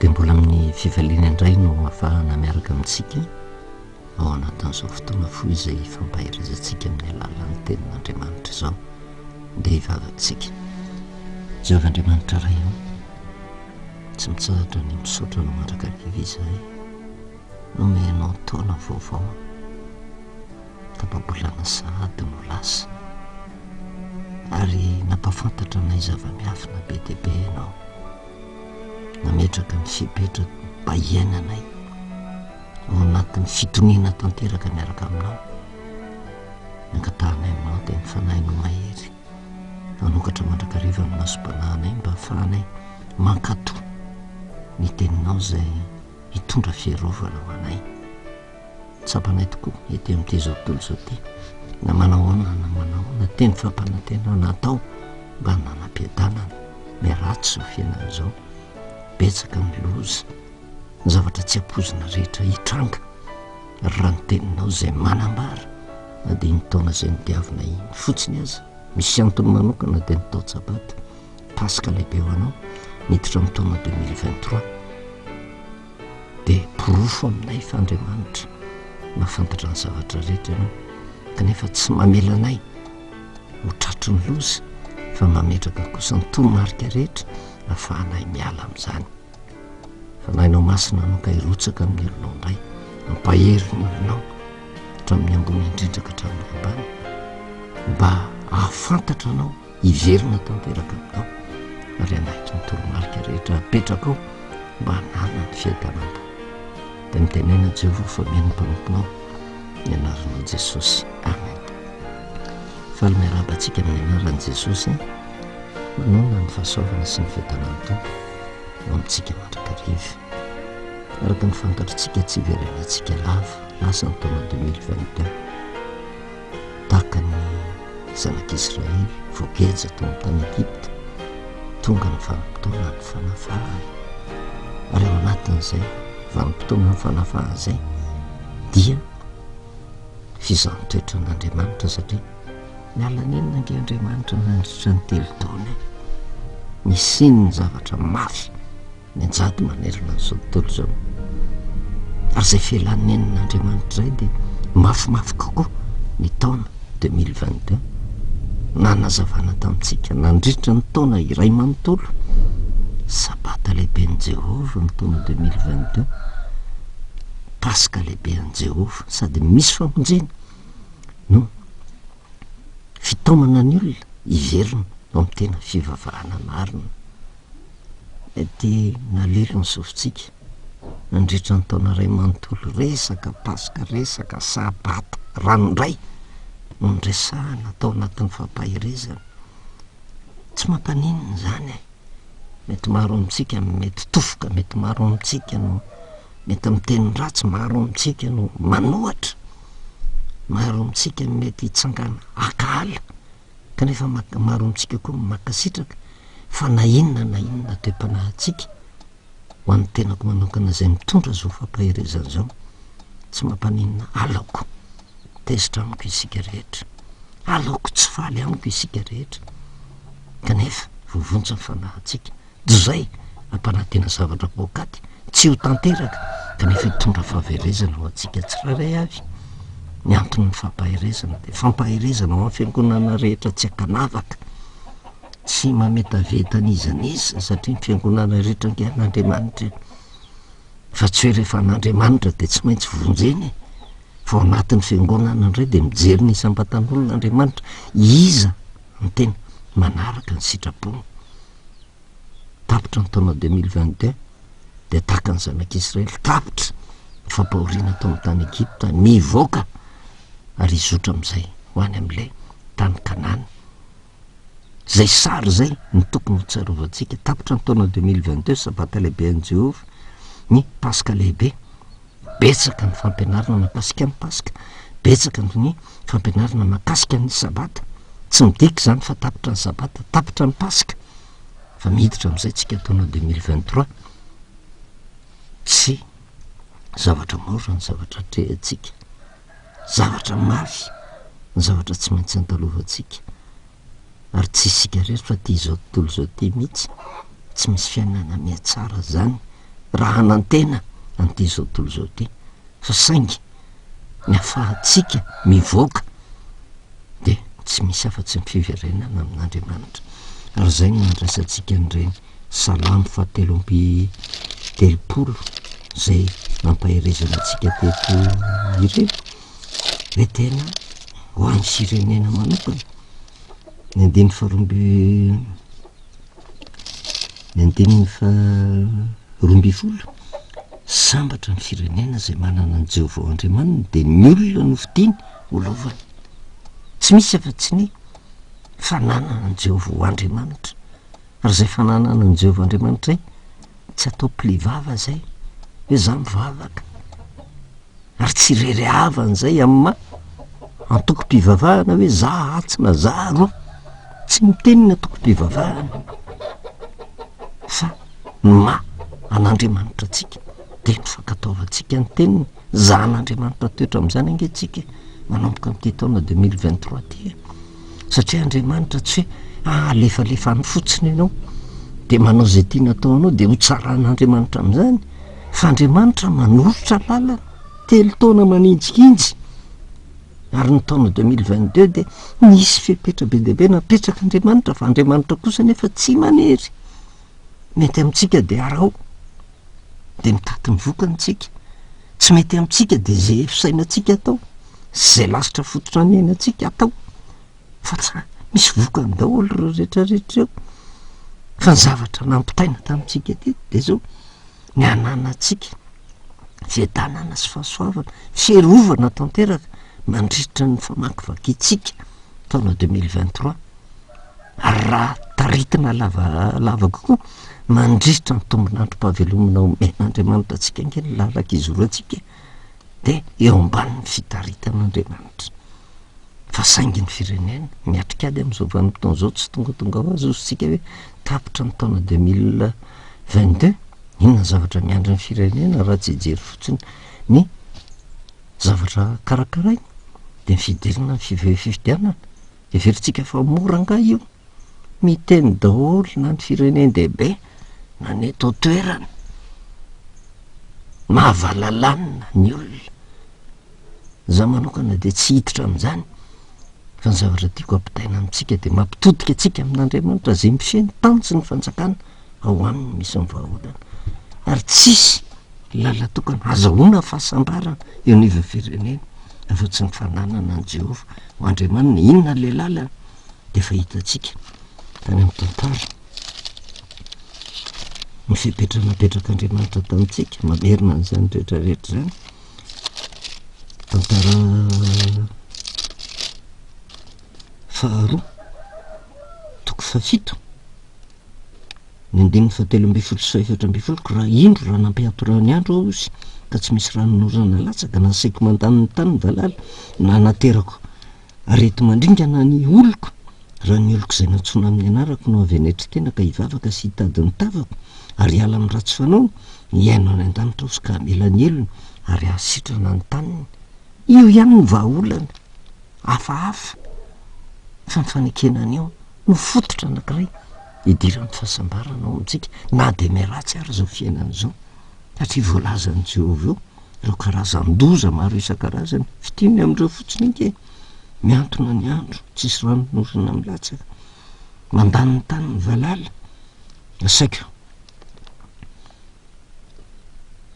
dia mbola amin'ny fivaliana indray no ahafahana miaraka amintsika ao anatin'izao fotoana fohy izay fampahirizantsika amin'ny alalan'ny tenin'Andriamanitra izao. Dia hivavantsika Jehovah-Andriamanitra ray ao, tsy mitsahatra ny misaotra no mandrakariva izahay, nomenao taona vaovao tapabolana sahady no lasa, ary nampafantatra anay zava-miafina be dia be ianao, nametraka ny fipetraka bahiainanay ao anatin'ny fitoniana tanteraka miaraka aminao, nankatahanay aminao dia ny fanahy no mahery, nanokatra mandrakariva ny masom-panahinay mba hahafahanay mankato ny teninao izay hitondra fiarovana ho anay. Tsapanay tokoa ety amin'ity zao tontolo izao ty, na manahoana na manahoana teny fampanantenana atao mba nanam-piadanana miaratsy ho fiainana izao. Betsaka ny loza, ny zavatra tsy ampozina rehetra hitranga, ary raha ny teninao izay manambara na dia ny taona izay nidiavina iny fotsiny aza, misy antony manokana dia ny tao tsabata pasika lehibe ho anao miditra amin'ny taona 2023, dia porofo aminay fa Andriamanitra mahafantatra ny zavatra rehetra ianao, kanefa tsy mamelanay ho tratry ny loza fa mametraka kosa ny toromarika rehetra ahafahanay miala amin'izany. Fanahinao masina anao ka hirotsaka amin'ny olonao indray, ampahery ny olonao hatramin'ny ambony indrindra ka hatramin'ny ambany, mba ahafantatra anao hiverina tanteraka aminao, ary anahitry ny toromarika rehetra apetraka ao mba hanana ny fiadanam-po. Dia mitenena Jehovah fa mihaino mpanomponao ny anaranao Jesosy, amen. Faly miarabantsika amin'ny anaran'i Jesosy, manao ny fahasoavana sy ny fiadanan'ny Tompo ao amintsika mandrakariva, araka ny fantatritsika tsy hiverenantsika lava lasa ny taona 2022, tahaka ny zanak'Israely voageja tao amin'ny tany Egypta, tonga ny vanim-potoana ny fanafahana, ary ao anatin'izay vanim-potoana ny fanafahana izay dia fizaham-toetra n'Andriamanitra, satria miala nenina ange Andriamanitra nandritra ny telo taona, nisiny ny zavatra mafy ny anjady manerana n'izao tontolo izao, ary izay fialan'nenin'Andriamanitra izay dia mafimafy kokoa ny taona 2022 nanazavana tamintsika nandritra ny taona iray manontolo, sabata lehibe ny Jehovah ny taona 2022, pasika lehibe ny Jehovah, sady misy famonjena no fitaomana ny olona hiverina ao amin'ny tena fivavahana marina. Dia nalelo ny sofintsika nandritra ny taona iray manontolo, resaka pasika, resaka sabata ranoray no nresahana tao anatin'ny fampahirezana. Tsy mampaninina izany, mety maro amintsika mety tofoka, mety maro amintsika no mety amin'ny teny ratsy, maro amintsika no manohatra, maro amintsika mety hitsangana akaala, kanefa maro amintsika koa makasitraka fa na inona toe-panahintsika ho an'ny tenako manokana izay mitondra zao fampahirezana izao, tsy mampaninina alaoko tezitra amiko isika rehetra, alaoko tsy faly amiko isika rehetra, kanefa voavonjy ny fanahintsika dozay ampanantena zavatra voakaty tsy ho tanteraka, kanefa hitondra fahaverezana ho antsika tsiraray avy. Ny anton'ny fampahirezana dia fampahirezana ho amin'ny fiangonana rehetra tsy akanavaka, tsy mametavetan'izaniza, satria ny fiangonana rehetra angean'Andriamanitra, fa tsy hoe rehefa n'Andriamanitra dia tsy maintsy vonjeny, fa ao anatin'ny fiangonana indray dia mijery ny isam-batan'olon'Andriamanitra iza ny tena manaraka ny sitrapony. Tapitra ny taona 2022 dia tahaka ny zanak'Israely, tapitra ny fampahoriana tao amin'ny tany Egypta, mivoaka ary izotra amin'izay ho any amin'ilay tany Kanana, zay sary zay ny tokony ho tsarovatsika. Tapitra ny taona 2022, sabata lehibe ny Jehovah, ny pasika lehibe, betsaka ny fampianarana mahakasika ny pasika, betsaka ny fampianarana mahakasika ny sabata, tsy midika zany fa tapitra ny sabata, tapitra ny pasika, fa miditra amin'izay tsika taona 2023, tsy zavatra mora ny zavatra trehantsika, zavatra mafy ny zavatra tsy maintsy antalovatsika, ary tsy isika rehetra fa ty zao tontolo zao ty mihitsy tsy misy fiainana mihatsara zany raha anantena an'ity zao tontolo zao ty fa saingy ny afahantsika mivoaka de tsy misy afa-tsy ny fiverenana amin'Andriamanitra. Ary zay no mandraisantsika an'ireny salamo fahatelo amby telopolo zay mampaherezana antsika teto ireny hoe tena ho an'ny firenena manokana ny andininy roambifolo sambatra ny firenena zay manana ny Jehovah Andriamanina de ny olona no fidiny olovany. Tsy misy afa-tsy ny fananana ny Jehovah Andriamanitra. Ary zay fananana ny Jehovah Andriamanitra tsy atao plivava zay hoe za mivavaka ary tsy rery avan'zay amin'ny antoko-pivavahana hoe za atsy na za roa, tsy mitenina antoko-pivavahana fa an'Andriamanitra tsika de mifankataovantsika ny teniny zan'Andriamanitra toetra am'izany angentsika manomboka amin'ity taona 2023 ty satria Andriamanitra tsy hoe alefalefa ny fotsiny ianao de manao zay tiana atao anao de ho tsaran'Andriamanitra am'izany fa Andriamanitra manolotra lalana 3 taona maninjikinjy. Ary ny taona 2022 de nisy fepetra be deabe napetraka Andriamanitra fa Andriamanitra kosa nefa tsy manery. Mety amintsika de arao de mitaty mivokantsika, tsy mety amintsika de zay fisainantsika atao, zay lasitra fototra ny ainantsika atao, fa tsy misy vokany daholo reo rehetrarehetra eo. Fa ny zavatra nampitaina tamintsika ty de zao ny ananantsika fiadanana sy fahasoavana, fierovana tanteraka mandritra ny famakivakytsika taona 2023 ary raha taritina lava kokoa mandritra ny tombon'androm-pahavelomana omen'Andriamanitra atsika nge ny lalaka izoroantsika de eo ambanin'ny fitaritan'Andriamanitra. Fa saingy ny firenena miatrikady am'izao vanim-potoana zao tsy tongatonga ho azy ozytsika hoe tapitra ny taona 2022 inona zavatra miandry ny firenena raha tsy hijery fotsiny ny zavatra karakarainy de mifidirina ny fifidianana de veritsika fa moranga io miteny daholo na ny fireneny dehibe na ny eto toerana mahavalalana ny olona. Za manokana de tsy hiditra am'izany fa ny zavatra tiako ampitaina amitsika de mampitodika atsika amin'Andriamanitra zay mifeny tany sy ny fanjakana ao aminy misy ny vahaolana ary tsisy lala tokana azahoana fahasambarana eo niva firenena afa-tsy ny fananana ny Jehovah ho Andriamanina. Inona le lalana de fa hitatsika tany amin'ny tantara ny fipetranapetraka Andriamanitra tamitsika mamerina n'izany rehetrarehetra zany. Tantara faharoa toko fafito ny andininy fahatelo ambifolo sy faefatra ambifolo ko raha indro raha nampiatorany andro ao izy ka tsy misy ranonorana latsaka na saiko mandany ny tany ny valala na naterako arety mandringana ny oloko raha ny oloko zay natsona amin'ny anarako no avy anetry tena ka hivavaka sy hitady ny tavako ary ala amin'ny ratsy fanaony iaino any an-danitra ozy ka amelany elony ary ahasitrana ny taniny. Io ihany ny vahaolana hafahafa fa ny fanekenana io no fototra anankiray hidiran'ny fahasambarana ao amintsika na de meratsy ary zao fiainana zao satria voalazan'ny Jehovah eo ireo karazan-doza maro isan-karazany fitiny am'ireo fotsiny inge miantona ny andro tsisy ranonorana milatsaka mandany ny tany ny valala asaiko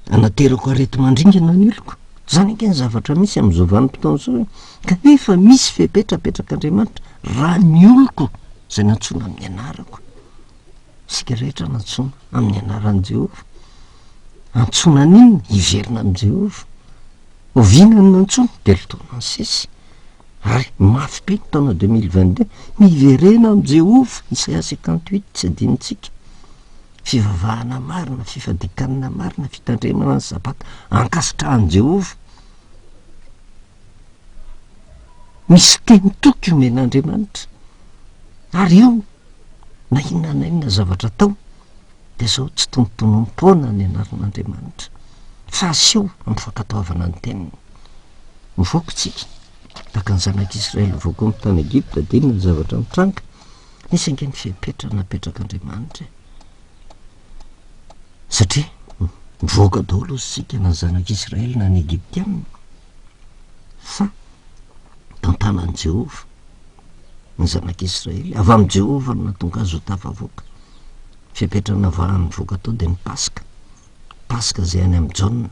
anaterako arety mandringana ny oloko zany ange ny zavatra misy am'izao vanim-potoana zao kanefa misy fepetrapetraka-Andriamanitra raha ny oloko zay nantsona amin'ny anarako. Sika rehetra nantsona amin'ny anaran'i Jehovah antsona n'inona hiverina amin'i Jehovah ovinany nantsona de lotona ny sesy ary mafy be ny taona 2022 miverena amin'i Jehovah Isaia 58 tsy adinitsika fivavahana marina fifadikanana marina fitandremana ny sabata ankasitrahan'i Jehovah misy teny toky omen'Andriamanitra ary io na inona zavatra tao de zao tsy tonotonom-poana ny anaran'Andriamanitra fa aseho am'fankatoavana ny teniny mivoakotsika taka ny zanak'Israely voako amin'ny tany Egipta de inona ny zavatra mitranga nisy ange ny fipetra napetraka Andriamanitra satria mivoaka daholo sika na zanak'Israely na ny Egyptianina fa tantanan'i Jehova ny zanak'Israely avy amin'i Jehova no natonga azy ho tafavoaka. Fipetrana vahany voaka tao de ny Paska zay any amin'ny jauna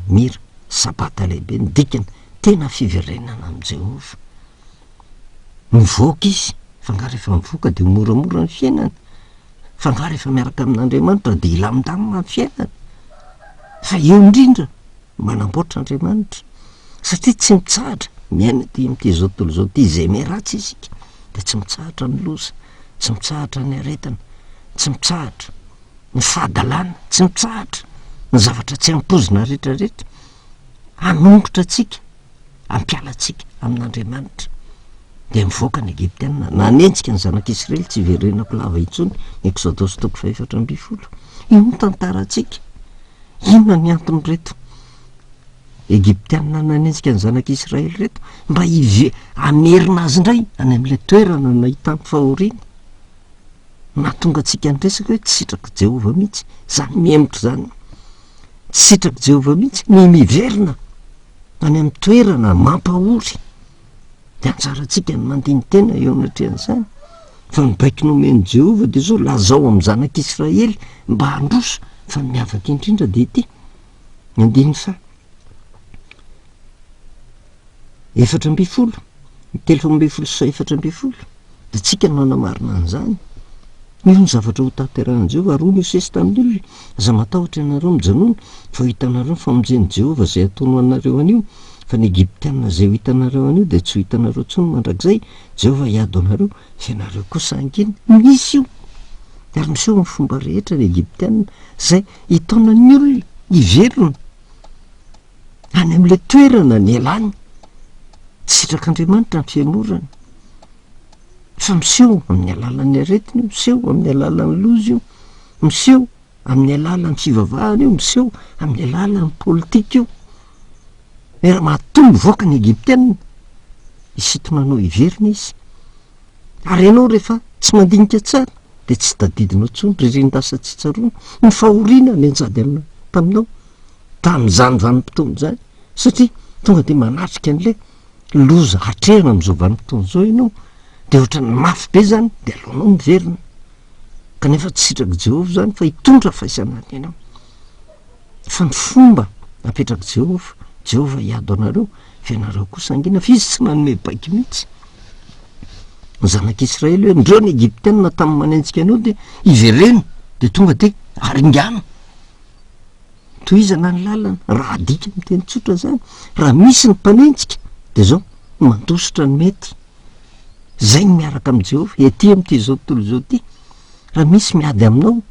mira sabata lehibe ny dikany tena fiverenana amin'i Jehova. Mivoaka izy fa nga rehefa mivoaka de moramora ny fiainana, fa nga rehefa miaraka amin'Andriamanitra de ilamindamina ny fiainana. Fa eo indrindra manamboatra Andriamanitra satria tsy mitsahatra miaina ty am'ty zao tontolo zao ty zay meratsy isika de tsy mitsahatra ny loza, tsy mitsahatra ny aretana, tsy mitsahatra ny fahadalàna, tsy mitsahatra ny zavatra tsy ampozina rehetrarehetra, anongotra atsika, ampiala atsika amin'Andriamanitra. De mivoaka ny Egyptianina nanenjika ny zanak'Israely tsy iverenako lava intsony ny Exodosy 4:12. Io ny tantara atsika. Inona ny antony reto Egyptianina nanenjika ny zanak'Israely reto mba amerina azy indray any amin'ilay toerana nahitany fahoriana. Nahatonga atsika nresaka hoe tsy sitraky Jehova mihitsy zany miemotra zany, tsy sitraky Jehova mihitsy ny miverina any amin'ny toerana mampahory. De anjara atsika ny mandiny tena eo anatrehan'izany fa mibaiki nomeny Jehova de zao lazao amin'ny zanak'Israely mba handroso fa miavaka indrindra de ity andiny fa 7:12 de tsika no nanamarina an'izany. Io ny zavatra ho tanterahan'i Jehova ary Mosesy tamin'ny olona aza matahotra ianareo mijanona fa ho hitanareo ny famonjen'i Jehova zay ataony ho anareo an'io, fa ny Egyptianina zay ho hitanareo an'io de tsy ho hitanareo tsony mandrakizay. Jehova hiady anareo fa ianareo kosa angina. Misy io ary miseho amin'ny fomba rehetra ny Egyptianina zay hitaonan'ny olona hiverina any amin'ilay toerana ny elany, tsy sitrak'Andriamanitra ny fianorana fa miseho amin'ny alalan'ny aretina io, miseho amin'ny alalan'ny loza io, miseho amin'ny alalan'ny fivavahana io, miseho amin'ny alalan'ny politika io. Era mahatongo voaka ny Egyptianina isitonanao hiverina izy ary ianao rehefa tsy mandinika tsara de tsy tadidinao tsony ririndasa tsy tsaroana ny fahoriana ny anjady amina taminao tamin'izany vanim-potoana zany satria tonga de manatrika an'lay loza hatrehana am'izao vanim-potoana zao ianao de ohatra ny mafy be zany de alohanao miverina kanefa tsy sitraky Jehova zany fa hitondra faisanany ianao fa ny fomba apetraky Jehova hiado anareo fa ianareo kosa angina fa izy tsy manome baiky mihitsy ny zanak'Israely hoe ndreo ny Egyptianina tamin'ny manenjika anao de ivereno de tonga de aringano tohizana ny lalana raha adika miteny tsotra zany. Raha misy ny mpanenjika de zao mandositra ny mety zay ny miaraka amin'i Jehova ety am'ty zao tontolo zao ty. Raha misy miady aminao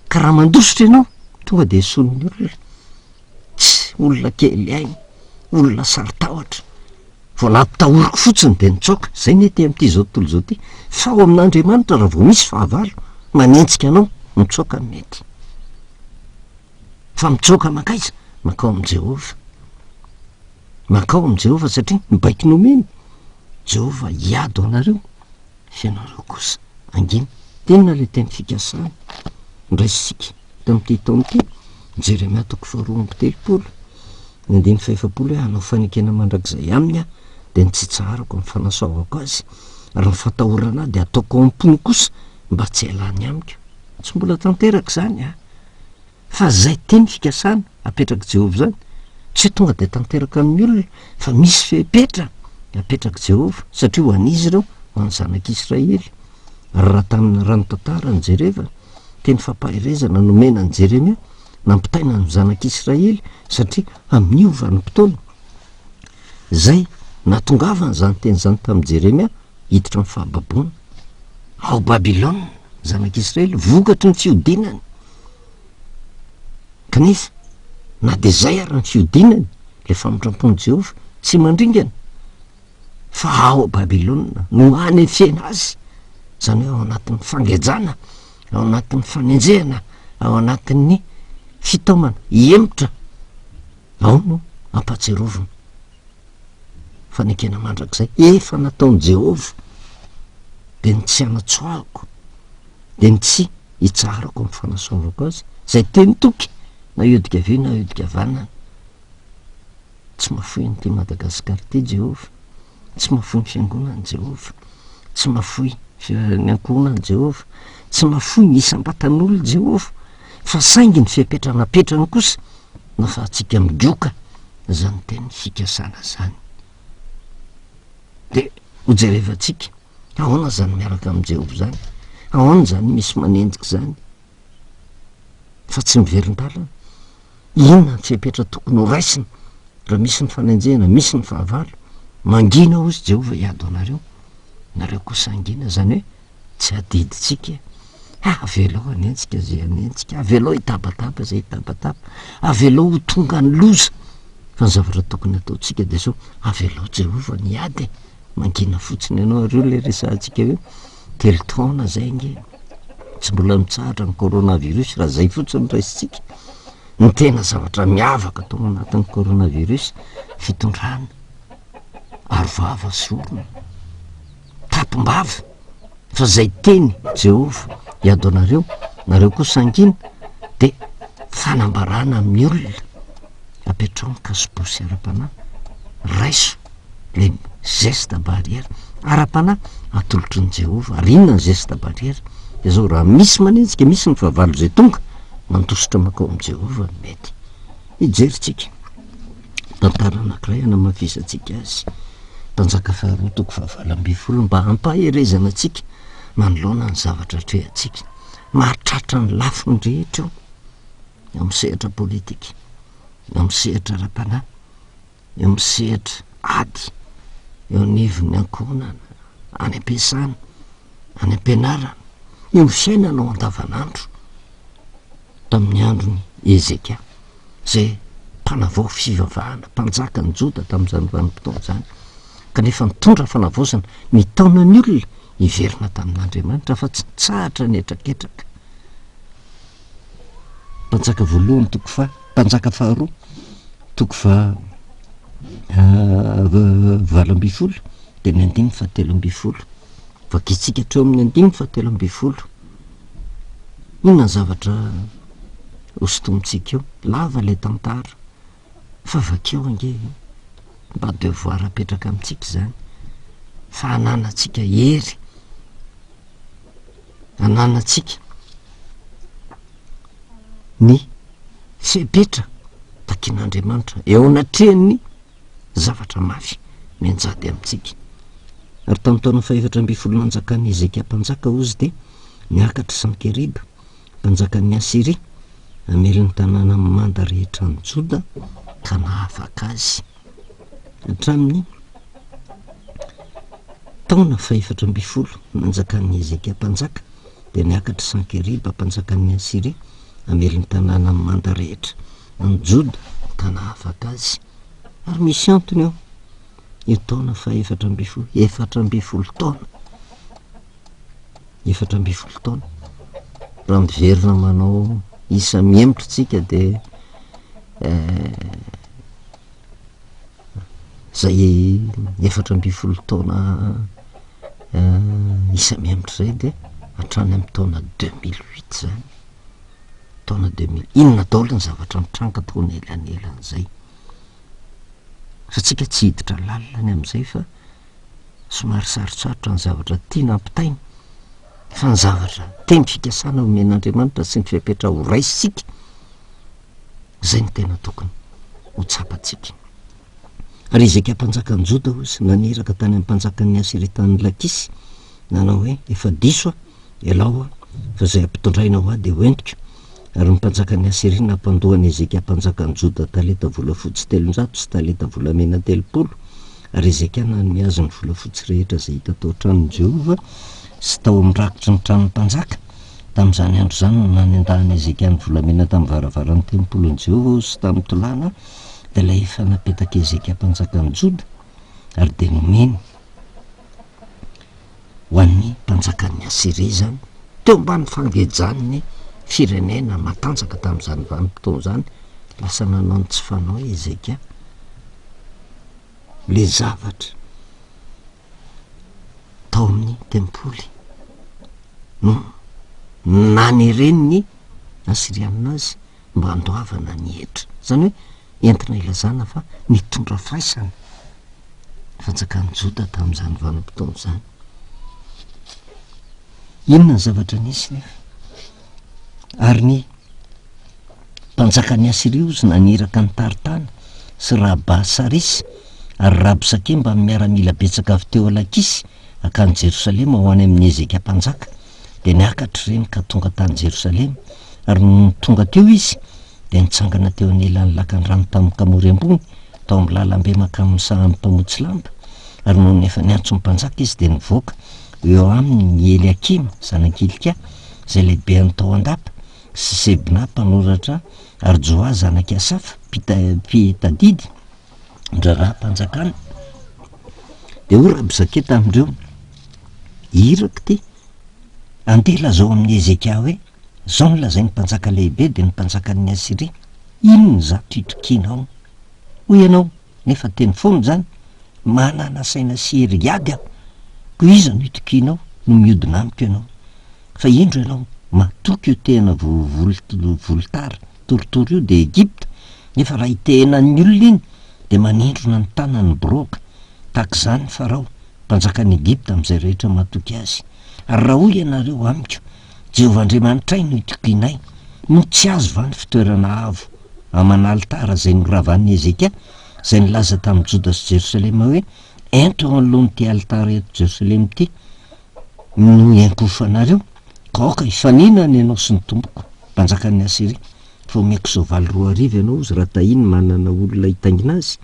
ka raha mandositra ianao tonga de son'ny olona tsy olona kely ainy, olona saritahotra vao nampitahoriko fotsiny de nitsoaka. Zay ny ety am'ty zao tontolo zao ty fa ao amin'Andriamanitra raha vao misy fahavalo manenjika anao mitsoaka ny mety fa mitsoaka makaiza makao amin'i Jehova, makao amin'i Jehova satria mibaiki nomeny Jehova hiado anareo fa ianareo kosa angina. Tena le teny fikasana ndraisika tamin'ity taon'ity Jeremia 4:13 ny 5 hoe hanao fanekena mandrakizay aminy a de ny tsitsarako ny fanasoavako azy ary ny fatahorana de ataoko ampony kosa mba tsy halany amiko. Tsy mbola tanteraka zany a fa zay teny fikasana apetraky Jehova zany tsy tonga de tanteraka amin'ny olona fa misy fepetra apetraky Jehova satria ho an'izy ireo ho any zanak'Israely. Ary raha tamin'ny ranotantara ny jereva teny fampahirezana nomena ny Jeremia nampitaina ny zanak'Israely satria amin'io vanim-potoana zay natongavana zany teny zany tamin'ny Jeremia hiditra amin'ny fahababoana ao Babilôna. Zanak'Israely vokatry ny fiodinany kanefa na de zay ary ny fiodinany le famotrampon'i Jehova tsy mandringana fa ao Babilôna no any fiaina azy, zany hoe ao anatin'ny fangejana, ao anatin'ny fanenjehana, ao anatin'ny fitaomana iemotra ao no ampatsiarovana fanekena mandrakizay efa nataon'i Jehova de ny tsy anatsoahako de ny tsy hitsarako amin'ny fanasoavako azy zay teny toky na iodika avy na iodika vanana tsy mahafoy nyty Madagasikara ty Jehova, tsy mahafoy ny fiangonan'i Jehova, tsy mahafoy ny ankohonan'i Jehova, tsy mahafoy ny isam-batan'olo Jehova, fa saingy ny fiapetranapetrany kosa no fa atsika midioka zany teny fikasana zany. De hojerevantsika ahoana zany miaraka amin'i Jehova zany, ahoana zany misy manenjika zany fa tsy miverin-dalana. Inona ny fiapetra tokony ho raisina raha misy ny fanenjehana, misy ny fahavalo, mangina ozy Jehova hiado anareo, nareo kosa angina, zany hoe tsy adiditsika avelao anenjika zay anenjika, avelao hitabataba zay hitabataba, avelao ho tonga ny loza, fa ny zavatra tokony ataotsika de so avelao Jehova ny ady, mangina fotsiny ianao areo le resantsika hoe telo taona zay nge tsy mbola mitsahatra ny coronavirus, raha zay fotsiny raisitsika. Ny tena zavatra miavaka tao anatin'ny coronavirus fitondrana arovava sy orona tapombava, fa zay teny Jehova hiado anareo, nareo kosa angina de fanambarana amin'ny olona apetrao ny kasibosy ara-panahy, raiso le geste barrière ara-panahy atolotry ny Jehova. Ary inona ny geste barrière? De zao raha misy manenjika, misy ny fahavalo zay tonga mandositra makao amin'i Jehova mety hijeritsika tantara anankiray anamafisantsika azy. Mpanjaka faharoa toko fahavalo amby folo mba hampaherezana atsika manoloana ny zavatra trehatsika, mahatratra ny lafiny rehetra eo amin'ny sehatra politika, eo amin'ny sehatra ara-panahy, eo amin'ny sehatra ady, eo anivon'ny ankohonana, any am-piasana, any am-pianarana, eo amin'ny fiainanao andavanandro. Tamin'ny androny Ezeka zay mpanavao fivavahana, mpanjaka ny Joda tamin'izany vanim-potoana zany, kanefa nitondra fanavaozana nitaona ny olona hiverina tamin'Andriamanitra fa tsy tsahatra ny etraketraka. Mpanjaka voalohany toko mpanjaka faharoa toko valo amby folo de ny andiny fahatelo amby folo, vakitsika hatreo amin'ny andiny fahatelo amby folo. Inona ny zavatra hosotomintsika eo? Lava le tantara fa vakeo ange mba devoir apetraka amintsika zany, fa ananatsika hery, ananatsika ny fipetra takin'Andriamanitra eo anatrehany zavatra mafy mianjady amintsika. Ary tamin'ny taona fahaefatra amby folo nanjakan'ny Ezeka mpanjaka ozy de niakatra Sankeriba mpanjakan'ny Asiria ameliny tanàna manda rehetra ny Joda ka nahavaka azy. Hatramin'ny taona fahaefatra amby folo nanjakan'ny Ezeka mpanjaka de niakatra Sankeriba mpanjakan'ny Asiria ameliny tanàna manda rehetra ny Joda ka nahavaka azy. Ary misy antony eo, io taona fahaefatra amby folo, efatra amby folo taona, efatra amby folo taona. Raha miverina manao isa miembotra tsika de zay efatra amby folo taona isa miembotra zay de hatrany amin'ny taona 2008 zany, taona 2000. Inona daholo ny zavatra mitranga taona elanelan'izay, fa tsika tsy hiditra lalina amin'izay fa somary sarotsarotra ny zavatra tiana ampitaina, fa ny zavatra teny fikasana omen'Andriamanitra sy ny fiapetra ho raisitsika zay ny tena tokony ho tsapatsika. Ary Ezeka mpanjaka ny Joda ozy naniraka tany amin'ny mpanjakan'ny Asiria tany Lakisy, nanao hoe efa diso elao fa zay ampitondrainao a de hoentiko. Ary ny mpanjakan'ny Asiria nampandohany Ezeka mpanjaka ny Joda talenta volafotsy 300 sy talenta volamena 30. Ary Ezeka nany azy ny volafotsy rehetra zay hita tao tranon'i Jehova sy tao amirakitry ny tranon'ny mpanjaka. Tamin'izany andro zany no nanendahany Ezeka ny volamena tamin'ny varavaran'ny tempolon'i Jehova sy tamin'ny tolana, de ilay efa napetaka Ezeka mpanjaka ny Joda ary de nomeny ho an'ny mpanjakan'ny Asiria zany teo ambany fangejan'ny firenena matanjaka tamin'izany vanim-potoana zany. Lasa nanao ny tsy fanao Ezeka le zavatra tao amin'ny tempoly no nany reniny asirianina azy mba andoavana ny hetra zany hoe entina ilazana fa nitondra faisana fanjakany Joda tamin'izany vanim-potoana zany. Inona ny zavatra nisy nefa ary ny mpanjakany Asiria ozy naniraka ny taritana sy Rabasarisy ary Rabsake mba miaramila betsaka avy teo Lakisy akany Jerosalema ho any amin'ny Ezeka mpanjaka de niakatra reny ka tonga tany Jerosalema ary tonga teo izy de nitsangana teo anelan'ny lakan'ny rano tamin'ny Kamory ambony tao amin'ny lalambe makamy sahan'ny mpamotsy lamba ary noho nefa niantso ny mpanjaka izy de nivoaka eo aminy Eliakima zanak'Ilkia zay lehibe any tao andapa sy Sebna mpanoratra ary Joa zanaky Asafa Pitadidy ndraraha mpanjakana de o Rabsake tamindreo iraka ty andela zao amin'ny Ezeka hoe zao ny lazainy mpanjaka lehibe de ny mpanjakan'ny Asiria inony zato itrokinao hoy ianao nefa teny foana zany manana saina sy hery ady aho ko iza no itokinao no miodina amiko ianao fa indro ianao matoky io tena volotara torotoro io de Egypta nefa raha itehana ny olona iny de manindrona ny tanany broka tak zany Farao mpanjakan'ny Egypta am'izay rehetra matoky azy ary raha hoy ianareo amiko Jehovah Andriamanitra no itokinay no tsy azo va ny fitoerana avo aman'alitara zay noravan'ny Ezeka zay nilaza tamin'ny Joda sy Jerosalema hoe ento anoloan'ity alitara eto Jerosalema ty no iankofanareo kaoka ifaninana ianao sy ny tomboko mpanjakan'ny Asiria fa omeko zao 7,000 ianao izy raha tahiny manana olona hitangina azy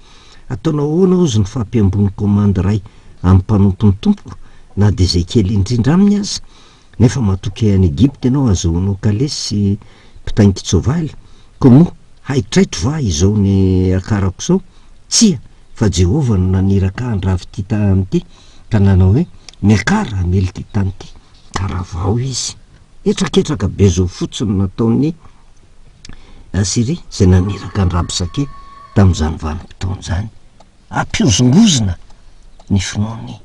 ataonao ahoana ozy ny fampiambony komandy ray amin'ny mpanompon'ny tompoko na de zay kely indrindra aminy azy nefa matoky any Egypta ianao azoanao kalesy sy mpitaingitsoavaly ko moa haitraitro va izao ny akarako zao tsia fa Jehovah no naniraka andravy ty tany ty ka nanao hoe miakara mely ty tany ty karavao izy etraketraka be zao fotsiny nataon'ny Asiria zay naniraka ny Rabsake tamin'izany vanim-potoana zany ampiozongozona ny finoany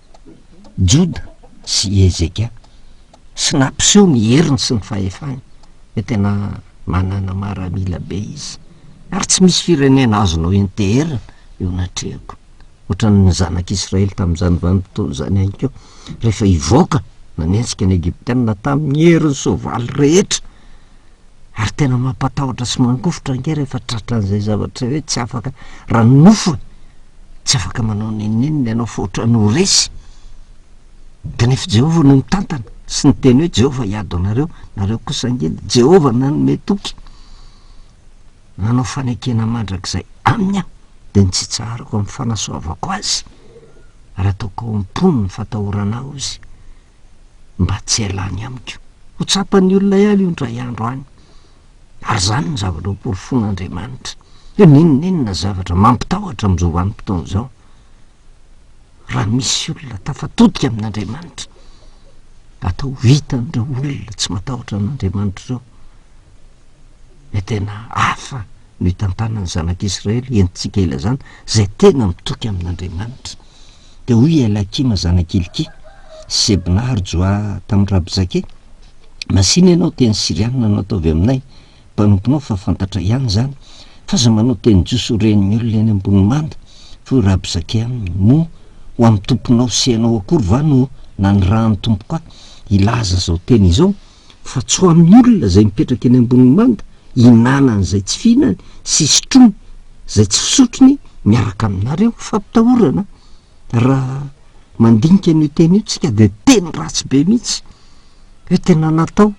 Joda sy Ezeka sy nampiseho ny heriny sy ny fahefany hoe tena manana maramila be izy ary tsy misy firenena azonao enteherina eo natrehako ohatran'ny zanak'Israely tamin'izany vanim-potoana zany ihany keo rehefa ivoaka nanentsika ny Egyptianina tamin'ny heriny soavaly rehetra ary tena mampatahotra sy mangofotra ange rehefa tratran'izay zavatra hoe tsy afaka raha nofo tsy afaka manao ninninina ianao fa ohatran'ny ho resy kanefa Jehovah no mitantana sy ny teny hoe Jehovah hiado anareo nareo kosa angely Jehovah nanome toky nanao fanekena mandrak'izay aminy aho de nitsitsarako amin'ny fanasoavako azy ary ataoko ao am-pony ny fatahorana aho izy mba tsy alany amiko ho tsapan'ny olona ihany io ndray andro any ary zany ny zavatra hoporofon'Andriamanitra hoe ninninona zavatra mampitahotra am'izao vanim-potoana zao raha misy olona tafatotika amin'Andriamanitra atao vitan'ireo olona tsy matahotra an'Andriamanitra reo e tena hafa no hitantanany zanak'Israely entintsika ilazana zay tena mitoky amin'Andriamanitra de hoy Eliakima zanak'Ilkia Sebna ary Joa tamin'ny Rabsake masina ianao teny Sirianina nataovy aminay mpanomponao fa fantatra ihany zany fa za manao teny josoren'ny olona eny ambony manda fa Rabsake aminy mo ho amin'ny tomponao sy ianao akory va no nanyrahany tompoka ilaza zao teny izao fa tsy ho amin'ny olona zay mipetraka eny ambony manda hinanany zay tsy fihinany sy sotrony zay tsy fisotrony miaraka aminareo fampitahorana raha mandinika n'io teny io tsika de teny ratsy be mihitsy hoe tena natao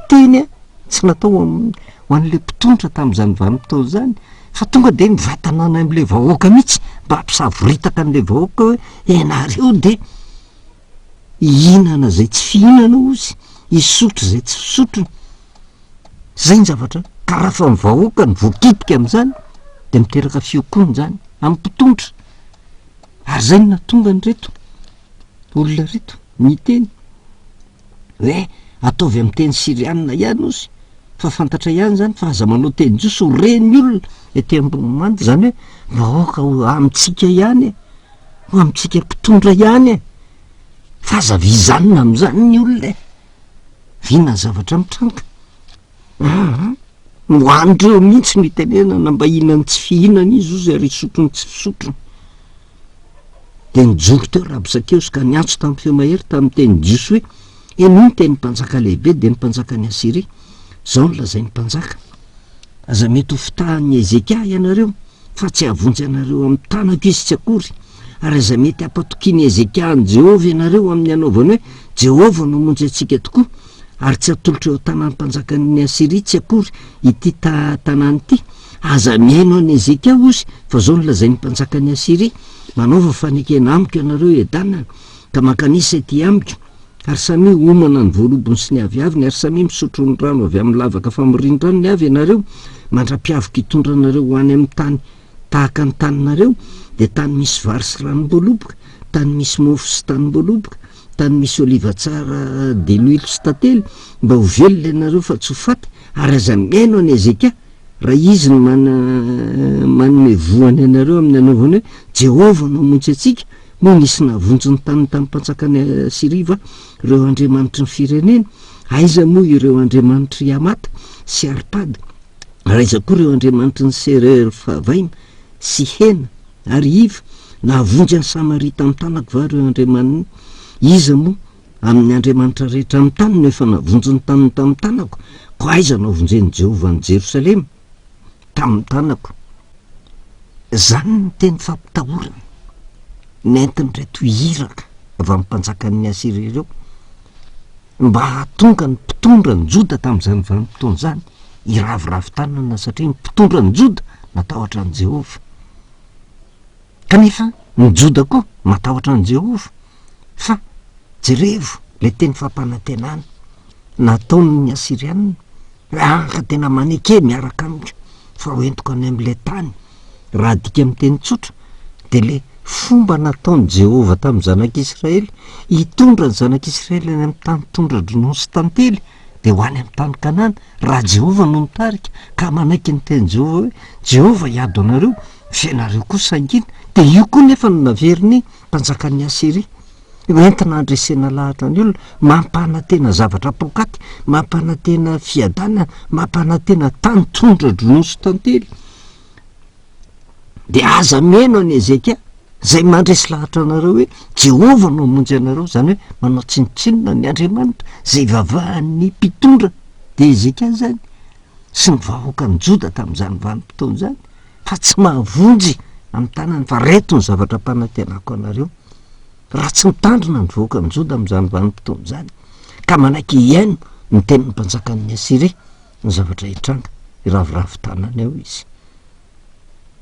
teny tsy natao ho an'le mpitondra tamin'izany vanim-potoana zany fa tonga de mivatanana am'le vahoaka mihitsy mba hampisavoritaka an'le vahoaka hoe ianareo de ihinana zay tsy fihinana ozy isotro zay tsy fisotrony zay ny zavatra ka raha fa mivahoaka ny voakitika am'izany de miteraka fiokony zany amin'ny mpitondra ary zay no natonga ny reto olona reto miteny hoe ataovy amin'ny teny Sirianina ihany ozy fa fantatra ihany zany fa aza manao teny joso ho reny olona ety ambony manda zany hoe vahoaka ho amintsika ihany ho amintsika mpitondra ihany fa aza vizanina am'izany ny olona vina zavatra mitranga hoandreo mihitsy ny tenenana mba hihinany tsy fihinana izy o zay ary sotrony tsy fisotrony de nijoro teo rabosakeo sy ka niantso tamin'ny feo mahery tamin'ny teny jiosy hoe eno ny teny mpanjaka lehibe de ny mpanjaka ny Asiria zao nolazay ny mpanjaka aza mety ho fitahan'ny Ezeka ianareo fa tsy havonjy anareo amin'ny tanako izy tsy akory ary aza mety hampatokiny Ezeka ny Jehova ianareo amin'ny anaovany hoe Jehova no monjy antsika tokoa ary tsy atolotra eo tanàny mpanjakan'ny Asiria tsy akory ity tanàny ity aza miaino any Ezeka ozy fa zao nolazay ny mpanjakan'ny Asiria manaova fanekena amiko ianareo edanana ka makanisa ity amiko ary samy homana ny voalobony sy ny aviaviny ary samy misotro ny rano avy amin'ny lavaka famorian-drano ny avy ianareo mandra-piavaka hitondra anareo ho any amin'ny tany tahaka ny taninareo de tany misy vary sy ranom-boaloboka tany misy mofo sy tanim-boaloboka tany misy oliva tsara de l'huile sy tantely mba ho velona ianareo fa tsy ho faty ary aza miaino any Ezeka raha izy no manome voany ianareo amin'ny anaovany hoe Jehova no monjy atsika moa nisy navonjy ny tany tamin'ny mpanjakany Asiria va ireo andriamanitry ny firenena aiza moa ireo andriamanitry Amata sy Arpady raiza koa ireo andriamanitry ny Serefavaima sy Hena ary Iva navonjy any Samaria tamin'ny tanako va ireo andriamaniny iza moa amin'ny andriamanitra rehetra amin'ny tany no efa navonjy ny taniny tamin'ny tanako ko aiza navonjeny Jehova ny Jerosalema tamin'ny tanako zany ny teny fampitahorana nentiny reto hiraka avy amin'ny mpanjakan'ny Asiria ireo mba hahatonga ny mpitondra ny Joda tamin'izany vanim-potoana zany iraviravy tanana satria ny mpitondra ny Joda matahotra ny Jehova kanefa ny Joda koa matahotra ny Jehova fa jerevo le teny fampanantenana nataon'ny Asirianina ka tena maneke miaraka amiko fa hoentiko any amin'le tany raha dika amin'ny teny tsotra de le fomba nataon'i Jehova tamin'ny zanak'Israely hitondra ny zanak'Israely any amin'ny tany tondra dronon sy tantely de ho any amin'ny tany Kanana raha Jehova no mitarika ka manaiky ny teny Jehova hoe Jehova hiado anareo fianareo koa sangina de io koa nefa no naveriny mpanjakan'ny Asiria entina andresena lahatra ny olona mampanantena zavatra pokaty mampanantena fiadanana mampanantena tany tondra dronon sy tantely de aza miaino any Ezeka zay mandresy lahatra anareo hoe Jehova no monjy anareo zany hoe manao tsinotsinona ny Andriamanitra zay vavahan'ny mpitondra de Ezeka zany sy ny vahoaka ny Joda tamin'izany vanim-potoana zany fa tsy mahavonjy amin'ny tanany fa reto ny zavatra mpanantenako anareo raha tsy mitandrina ny vahoaka ny Joda amin'izany vanim-potoana zany ka manaiky iaino ny tenin'ny mpanjakan'ny Asiria ny zavatra hitranga iraviravy tanana eo izy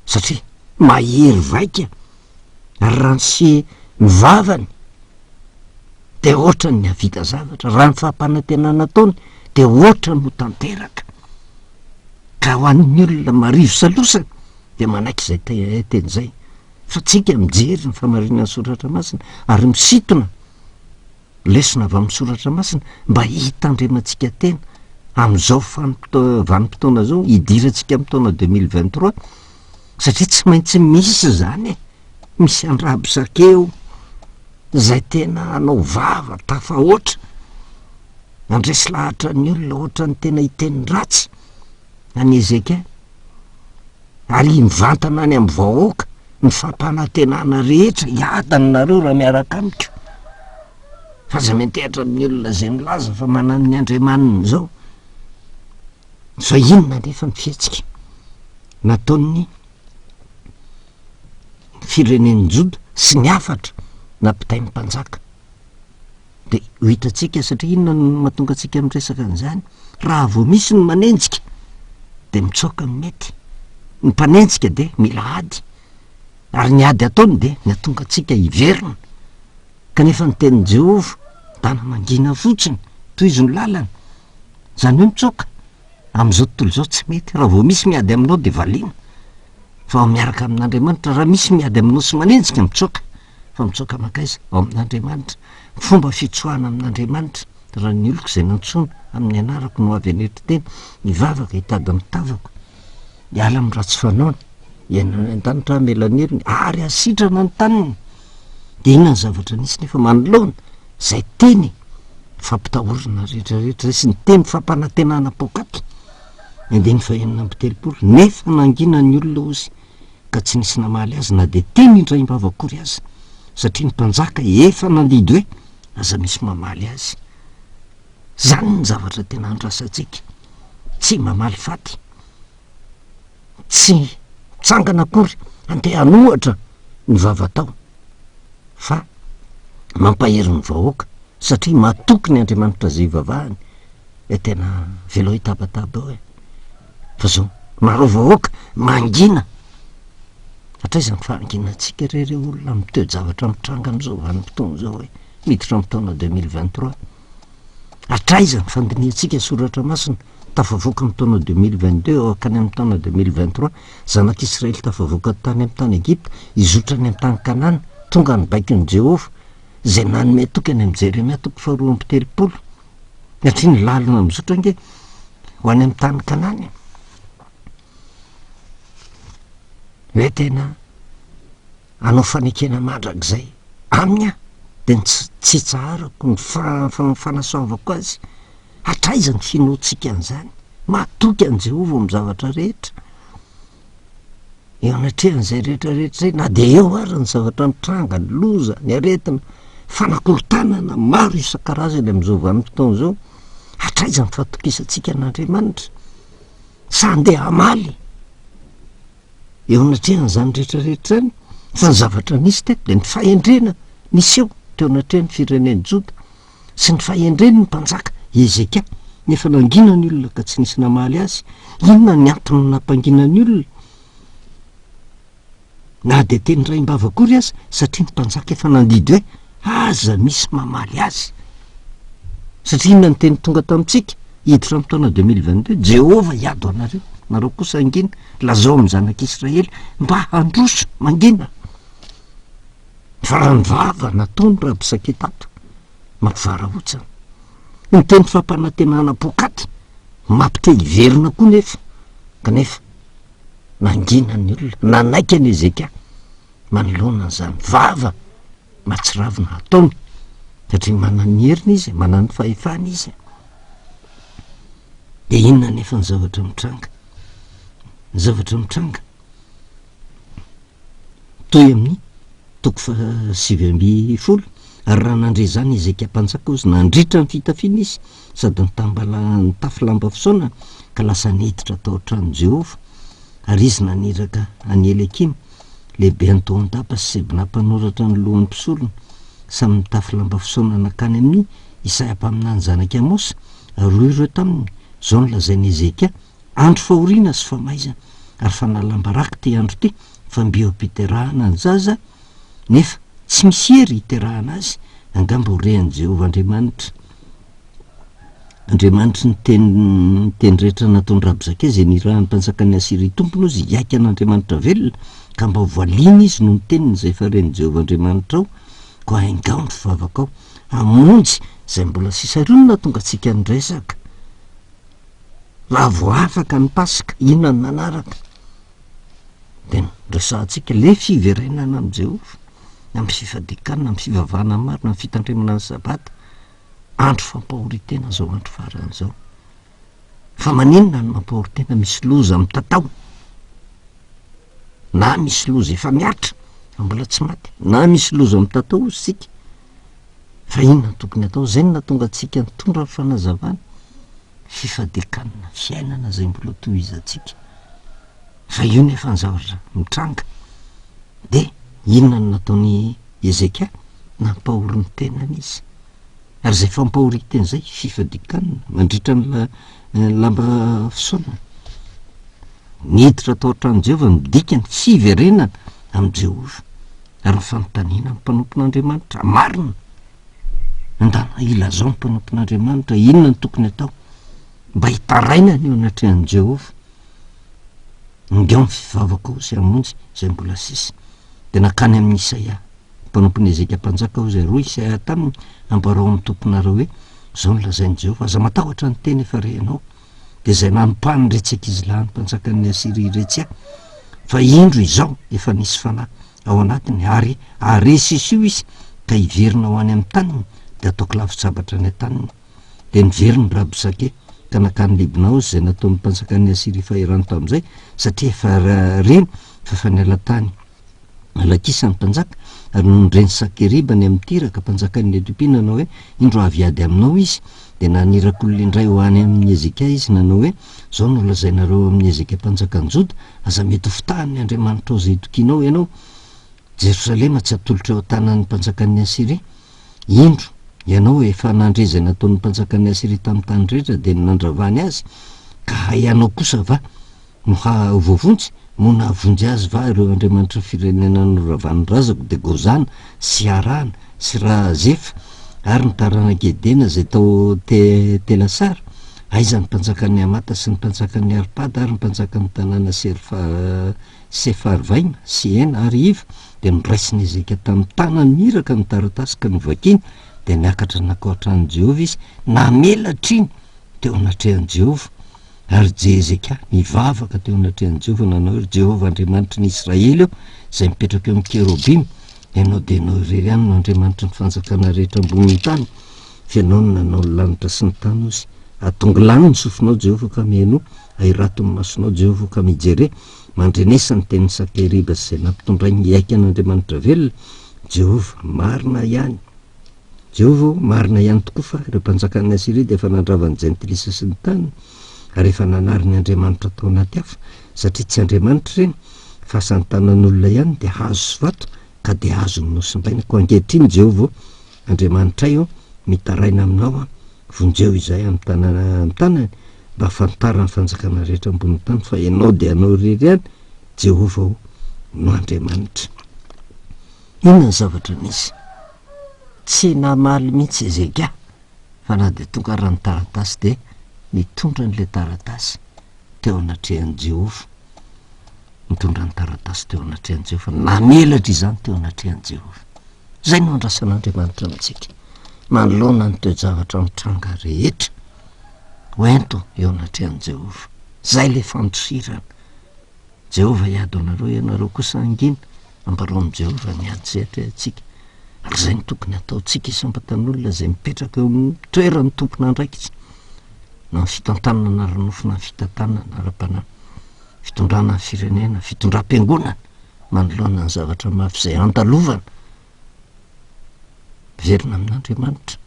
satria mahery vaika ary raha sy mivavany de ohatra ny havita zavatra raha ny fampanantenana taony de ohatra no tanteraka ka ho an'ny olona marivo salosana de manaiky zay teny zay fa tsika mijery ny famarinan'ny soratra masina ary misitona lesona avy amin'ny soratra masina mba hitandremantsika tena amin'izao vanim-potoana zao hidirantsika amin'ny taona 2023 satria tsy maintsy misy zany misy andrabosakeo zay tena anao vava tafa oatra andresy lahatra ny olona ohatra ny tena hiteny ratsy any Ezeka ary mivantana any amin'ny vahoaka ny fampanantenana rehetra hiadanareo raha miaraka amiko fa za mentehatra amin'ny olona zay milaza fa manan'ny Andriamanina zao fa inona nefa ny fihetsika nataon'ny firenen'ny Joda sy ny afatra nampitay ny mpanjaka de ho hitatsika satria inona no mahatonga atsika miresaka an'izany raha vao misy ny manenjika de mitsoaka ny mety ny mpanenjika de mila ady ary ny ady ataony de ny atonga atsika hiverina kanefa ny tenin'i Jehova dana mangina fotsiny toy izy no lalana zany hoe mitsoaka amin'izao tontolo zao tsy mety raha vao misy miady aminao de valiana fa ao miaraka amin'Andriamanitra raha misy miady aminao sy manenjika mitsoaka fa mitsoaka makaiza ao amin'Andriamanitra fomba fitsoahana amin'Andriamanitra raha ny oloko zay nantsoina amin'ny anarako no avy aneritry tena mivavaka hitady mitavako hiala amin'ny ratsy fanaony ianany an-danitra melaniriny ary asitrana ny taniny de inona ny zavatra nisy nefa manoloana zay teny fampitahorana rehetrarehetra sy ny teny fampanantenana pokaty ande ny fahenina ambitelopolo nefa nangina ny olona ozy ka tsy nisy namaly azy na de teny indray mbavakory azy satria ny mpanjaka efa nandidy hoe aza misy mamaly azy. Zany ny zavatra tena andrasantsika, tsy mamaly faty, tsy tsangana akory andeha hanohatra ny vavatao fa mampahery ny vahoaka satria matoky ny Andriamanitra zay ivavahany tena velao hitabataba hoe fa zao maro vahoaka mangina hatraizany fahanginantsika rere olona miteo-javatra mitranga am'izao vanim-potoana zao hoe miditra am'taona 2023 hatraizany fandiniantsika soratra masina tafavoaka am'taona 2022 akany am'taona 2023 zanak'Israely tafavoaka tany am'tany Egypta izotrany am'tany Kanana tonga ny baikin'ny Jehova zay nanome tokany am' Jeremia toko faharoa amby telopolo satria ny lalina mizotra nge ho any am'tany Kanana hoe tena anao fanekena mandrak'izay aminy de tsy tsarako ny fanasoavako azy hatraizany finoatsika an'izany matoky an' Jehova am' zavatra rehetra eo anatrehan'izay rehetrarehetra zay na de eo ary ny zavatra mitranga ny loza ny aretina fanakorotanana maro isan-karazany am'izao vanim-potoana zao hatraizany fatokisantsika n'Andriamanitra sa andeha hamaly eo anatrehan'izany rehetrarehetra any fa ny zavatra nisy teto de ny fahendrena nisy eo teo anatrehan'ny fireneny Joda sy ny fahendreny ny mpanjaka Ezekia nefa nangina ny olona ka tsy nisy namaly azy. Inona ny antony nampangina ny olona? Na de teny ray mbavakory azy satria ny mpanjaka efa nandidy hoe aza misy mamaly azy satria inona ny teny tonga tamitsika hiditra am'taona 2022 Jehova hiado anareo nareo kosa angina lazao amin'ny zanak'Israely mba handroso mangina fa raha ny vava nataony rahabisaketato mampivara otsany ny teny fampanantenana pokaty mampite hiverina koa nefa kanefa nangina ny olona nanaiky any Ezekia manoloana an'izany vava matsiravina ataony satria manana ny heriny izy manana ny fahefana izy de inona nefa ny zavatra mitranga ny zavatra mitranga toy amin'ny toko fa 7 ary raha nandre zany Ezekia mpanjaka ozy nandritra ny fitafiana izy sady ny tafy lamba fisaonana ka lasa niditra tao an-trano Jehova ary izy naniraka any Elekima lehibe Antoandapa sy Sebna mpanoratra ny lohan'ny mpisolona samy mitafy lamba fisaonana kany amin'ny Isaia mpaminany zanaky Amosa ary ireo taminy zao ny lazainy Ezekia andro fahoriana sy famaizana ary fanalambaraky ty andro ty fa mbeo am-piterahana ny zaza nefa tsy misy hery hiterahana azy angamba horehan'i Jehova Andriamanitra ny teny rehetra nataony Rabozakay zay nirahan'ny mpanjakan'ny Asiria tompony ozy hiaika an'Andriamanitra velona ka mba voaliana izy no niteniny zay faren'i Jehova Andriamanitra ao ko haingao ny fivavaka ao hamonjy zay mbola sisaronina tonga tsika nyresaka raha voafaka ny Pasika inona ny manaraka de resahantsika le fiverenana am' Jehova amin'ny fifadikanana amin'ny fivavahana maro na amin'ny fitandremana ny sabata andro fampahoritena zao andro faran'izao fa maninona ny mampahoritena misy loza amin'ny tatao na misy loza efa miatra mbola tsy maty na misy loza amin'ny tatao ozy sika fa inona ny tokony atao zay no natonga antsika nitondra ny fanazavana fifadikanana fiainana zay mbola tohizantsika fa io nefa ny zavatra mitranga de inona ny nataony Ezekia nampahori ny tenany izy ary zay fampahori teny zay fifadikanana mandritra ny lamba fisaonana niditra tao an-trano Jehova midika ny fiverenana am' Jehova ary nyfanontaniana ny mpanompon'Andriamanitra marina andana ilazao ny mpanompon'Andriamanitra inona ny tokony atao mba hitaraina ny eo anatrehan'i Jehova ngeo ny fivavaka ao sy hamonjy zay mbola sisy de nakany amin'ny Isaia mpanompon'ny Ezekia mpanjaka ao zay roa Isaia taminy ambarao amin'ny tomponareo hoe zao ny lazain'i Jehova aza matahotra ny teny efa rehanao de zay nanompany retsaka izy lahy ny mpanjakan'ny Asiria retsy fa indro izao efa nisy fanahy ao anatiny ary aresy isy io izy ka hiverina ho any amin'ny taniny de ataoko lavitsabatra ny taniny de niveriny rabosake ka nakany libinao zay nataon'ny mpanjakany Asiria faherany tam'izay satria efa reny fa fanela tany alakisany mpanjaka ary nondreny Sakeribany amin'ny tiraka mpanjakan'ny Etiopia nanao hoe indro aviady aminao izy de nanirakolona indray ho any amin'ny Ezeka izy nanao hoe zao no lazainareo amin'ny Ezeka mpanjakan-joda aza mety fitahany Andriamanitra ao zay tokinao ianao Jerosalema tsy atolotra eo tanan'ny mpanjakan'ny Asiria indro ianao efa nandrezay nataon'ny mpanjakan'ny Asiria tamin'ny tany rehetra de nandravany azy ka ianao kosa va no voavonjy mona avonjy azy va ireo Andriamanitra firenena noravany razako de Gozana sy Arana sy Razefa ary ny taranak'Edena zay tao Telasara aizany mpanjakan'ny Amata sy ny mpanjakan'ny Arpada ary ny mpanjakan'ny tanàna Sefarvaima sy Ena ary Iva de noraisiny Ezeka tamin'ny tanany miraka ny taratasy ka novakiny de niakatra nakohatran'i Jehova izy namelatriny teo anatrehan'i Jehova ary Ezeka mivavaka teo anatrehan'i Jehova nanao hoe Jehova Andriamanitra ny Israely eo zay mipetraka eo amin'ny kerobimy ianao de ianao irery ihany no Andriamanitra ny fanjakana rehetra ambony tany fa ianao no nanao ny lanitra sy ny tany ozy atonga lany ny sofinao Jehova ka mihaino ahirato ny masonao Jehova ka mijere mandrenesa ny tenin'ny Sakeriba zay nampitondray ny aika an'Andriamanitra velona Jehova marina ihany Jehova marina ihany tokoa fa ireo mpanjakan'ny Asiria de efa nandravan'ny Jentilisa sy ny tany ary efa nanary ny Andriamanitra tao anaty hafa satria tsy Andriamanitra reny fa santanan'olona ihany de hazo sy vato ka de hazo ny nosimbaina ko ankehitriny Jehova Andriamanitra io mitaraina aminao vonjeo izay amin'ny tanany mba fantarany fanjakana rehetra ambony tany fa ianao de anao irery ihany Jehova no Andriamanitra inona ny zavatra nisy tsy namaly mihitsy Ezeka fa na de tonga rany taratasy de mitondra n'le taratasy teo anatrehan'i Jehova mitondra ny taratasy teo anatrehan'i Jehova namelatra izany teo anatrehan'i Jehova zay no andrasan'Andriamanitra amintsika manoloana ny toe-javatra mitranga rehetra hoento eo anatrehan'i Jehova zay le fandosirana Jehova hiady anareo ianareo kosa angina ambarao amin'ny Jehova miady sehatra atsika ary zay ny tokony ataontsika isambatan'olona zay mipetraka eo amin'ny toerany tompona andraikitsy na ny fitantanana na ranofina ny fitantanana ara-panahy fitondrana ny firenena fitondram-piangonana manoloana ny zavatra mafy zay andalovana verina amin'Andriamanitra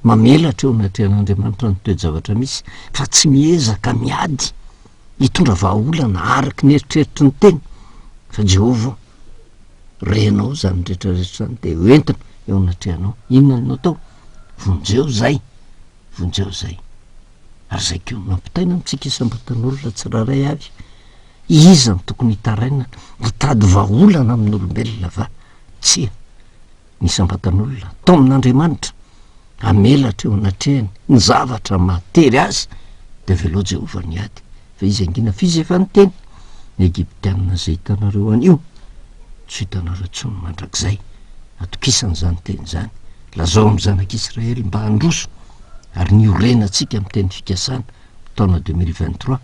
mamelatra eo anatrehan'Andriamanitra ny toe-javatra misy fa tsy miezaka miady hitondra vahaolana araky ny eritreritry ny teny fa Jehova renao zany rehetrarehetra zany de hoentina eo anatrehanao inona no atao vonjeo zay ary zay keo mampitaina amintsika isambatan'olona tsiraray avy iza no tokony hitaraina hitady vahaolana amin'olombelona va tsia ny isambatan'olona tao amin'Andriamanitra amelatra eo anatrehany ny zavatra matery azy de velao Jehova ny ady fa izy angina fizy efa ny teny ny Egiptianina zay hitanareo an'io tsy hitanareo tsony mandrakizay atokisany zany teny zany lazao amin'ny zanak'Israely mba handroso ary niorena atsika amin'ny teny fikasana taona 2023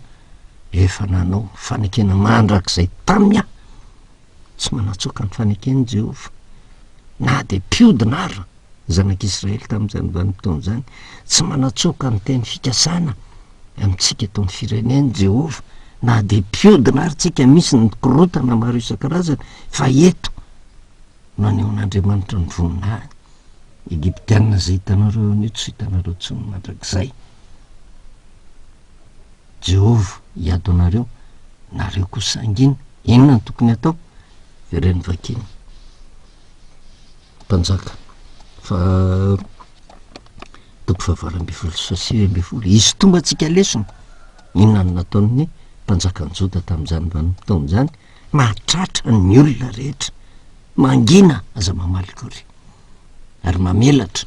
efa nanao fanekena mandrakizay taminy tsy manatsoaka ny fanekeny Jehova na de mpiodina ara zanak'Israely tamin'izany vanim-potoana zany tsy manatsoaka ny teny fikasana amintsika eto amin'ny fireneny Jehova na de mpiodina ary tsika misy ny korotana maro isan-karazany fa eto nanehoan'Andriamanitra ny voninahiny Egiptianina zay hitanareo anio tsy hitanareo tsony mandrakizay Jehova hiado anareo nareo kosa angina inona ny tokony atao vereny vakiny mpanjaka fa toko fahavalo-ambifolo sy sivy-ambifolo izy tombatsika lesona inona no nataon'ny mpanjakan-joda tamin'izany vanim-potoana zany mahatratra ny olona rehetra mangina aza mamaly kory ary mamelatra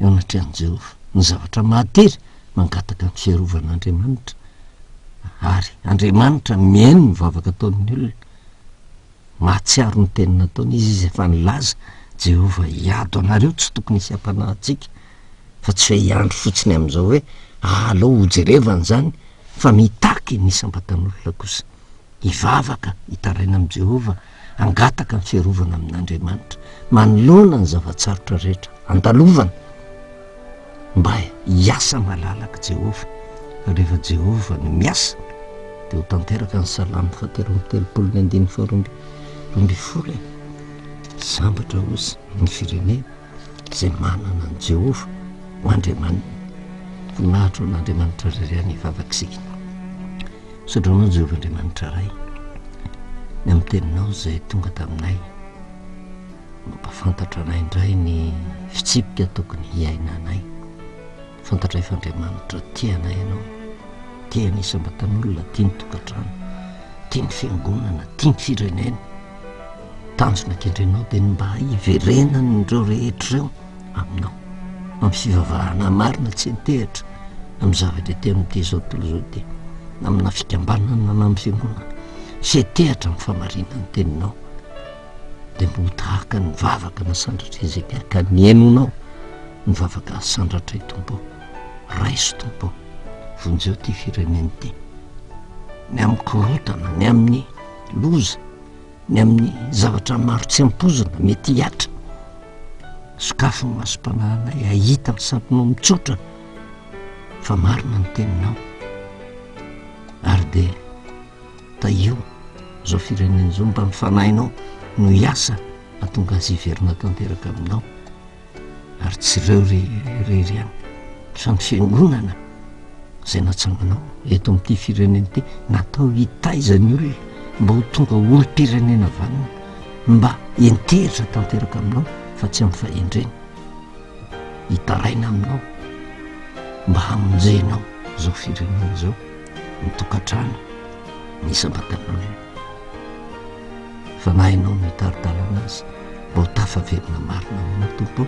eo anatrehan'i Jehova ny zavatra matery mangataka ny fiarovan'Andriamanitra ary Andriamanitra mihaino ny vavaka ataon'ny olona mahatsiaro ny teny nataony izy efa nilaza Jehova hiado anareo tsy tokony hisy hampanahintsika fa tsy hoe hiandro fotsiny amin'izao hoe alao hojerevana zany fa mitaky ny isambatan'olona kosa hivavaka hitaraina amin'i Jehova angataka ny fiarovana amin'Andriamanitra manoloana ny zavatsarotra rehetra andalovana mba hiasa malalaka jehova rehefa jehova no miasa dia ho tanteraka ny salamy fahatelo amby telopolo ny andiny faharoamby folo sambatra ozy ny firenena izay manana ny jehova ho andriamanina voninahitra n'andriamanitra reriany hivavakisika sodranao jehova andriamanitra ray ny amin'ny teninao izay tonga taminay mampafantatra anay indray ny fitsipika tokony hiaina anay fantatray fandriamanitra tianay ianao tia ny isambatan'olona tia ny tokantrano tia ny fiangonana tia ny firenena tanjona kendrenao dia ny mba hiverenany ireo rehetra ireo aminao amin'ny fivavahana marina tsy hitehitra amin'ny zavatra te amin'ity zao tontolo zao ty amina fikambanana na amin'ny fiangonana sy hitehitra amin'ny famarinany teninao dia mba ho tahaka ny vavaka na sandratra izay ka ny hainonao ny vavaka sandratra itompo raiso tompo vonjeo ty fireneny ty ny amin'ny korotana ny amin'ny loza ny amin'ny zavatra maro tsy ampozana mety hiatra sokafo ny masom-panahanay ahita ny sampinao mitsotra fa marina ny teninao ary dia taio zao firenena zao mba mifanahinao no hiasa atonga azy hiverina tanteraka aminao ary tsy ireo rery any fa ny fiangonana izay natsanganao eto amin'ity firenena ity natao hitaizany olona mba ho tonga olo-pirenena vanina mba entehitra tanteraka aminao fa tsy amin'ny fahendreny hitaraina aminao mba hamonjenao zao firenena zao mitokantrano ny isambatan'olona fa na hainao mitaridalana azy mba ho tafaverina marina aminao tompo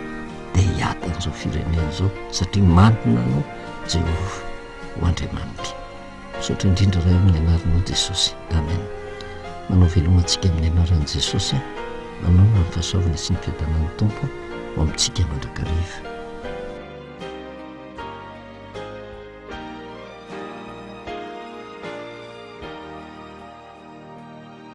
dia hiatan'izao firenena zao satria manina anao jehova ho andriamanitra misaotra indrindra ray amin'ny anaranao jesosy amen manao velomantsika amin'ny anaran'i jesosy manao na ny fahasoavana sy ny fiadanan'ny tompo ho amintsika mandrakariva